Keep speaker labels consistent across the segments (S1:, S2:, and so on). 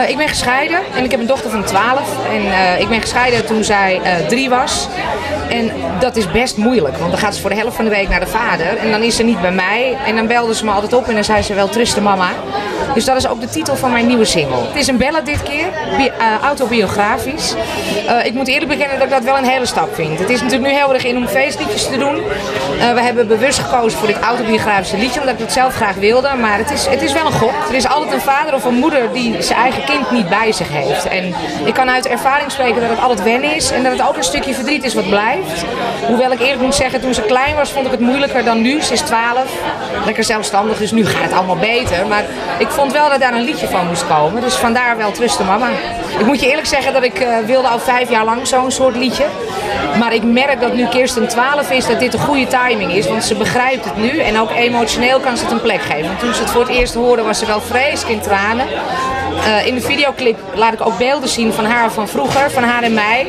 S1: Ik ben gescheiden en ik heb een dochter van 12. En ik ben gescheiden toen zij 3 was. En dat is best moeilijk, want dan gaat ze voor de helft van de week naar de vader. En dan is ze niet bij mij. En dan belde ze me altijd op en dan zei ze wel truste mama. Dus dat is ook de titel van mijn nieuwe single. Het is een ballad dit keer, autobiografisch. Ik moet eerlijk bekennen dat ik dat wel een hele stap vind. Het is natuurlijk nu heel erg in om feestliedjes te doen. We hebben bewust gekozen voor dit autobiografische liedje, omdat ik het zelf graag wilde. Maar het is wel een gok. Er is altijd een vader of een moeder die zijn eigen kind niet bij zich heeft. En ik kan uit ervaring spreken dat het altijd wennen is en dat het ook een stukje verdriet is wat blijft. Hoewel ik eerlijk moet zeggen, toen ze klein was vond ik het moeilijker dan nu. Ze is 12, lekker zelfstandig, dus nu gaat het allemaal beter. Maar ik vond wel dat daar een liedje van moest komen. Dus vandaar wel truste mama. Ik moet je eerlijk zeggen dat ik wilde al 5 jaar lang zo'n soort liedje. Maar ik merk dat nu Kirsten 12 is, dat dit een goede timing is. Want ze begrijpt het nu en ook emotioneel kan ze het een plek geven. Want toen ze het voor het eerst hoorde was ze wel vreselijk in tranen. In de videoclip laat ik ook beelden zien van haar van vroeger, van haar en mij.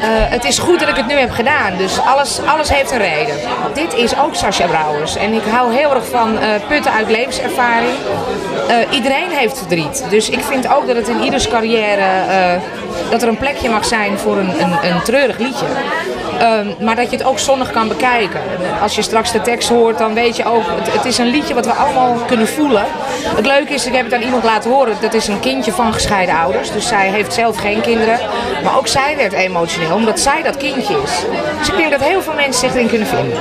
S1: Het is goed dat ik het nu heb gedaan, dus alles heeft een reden. Dit is ook Sascha Brouwers en ik hou heel erg van putten uit levenservaring. Iedereen heeft verdriet, dus ik vind ook dat het in ieders carrière dat er een plekje mag zijn voor een treurig liedje. Maar dat je het ook zonnig kan bekijken. Als je straks de tekst hoort, dan weet je ook, het is een liedje wat we allemaal kunnen voelen. Het leuke is, ik heb het aan iemand laten horen, dat is een kindje van gescheiden ouders. Dus zij heeft zelf geen kinderen. Maar ook zij werd emotioneel, omdat zij dat kindje is. Dus ik denk dat heel veel mensen zich erin kunnen vinden.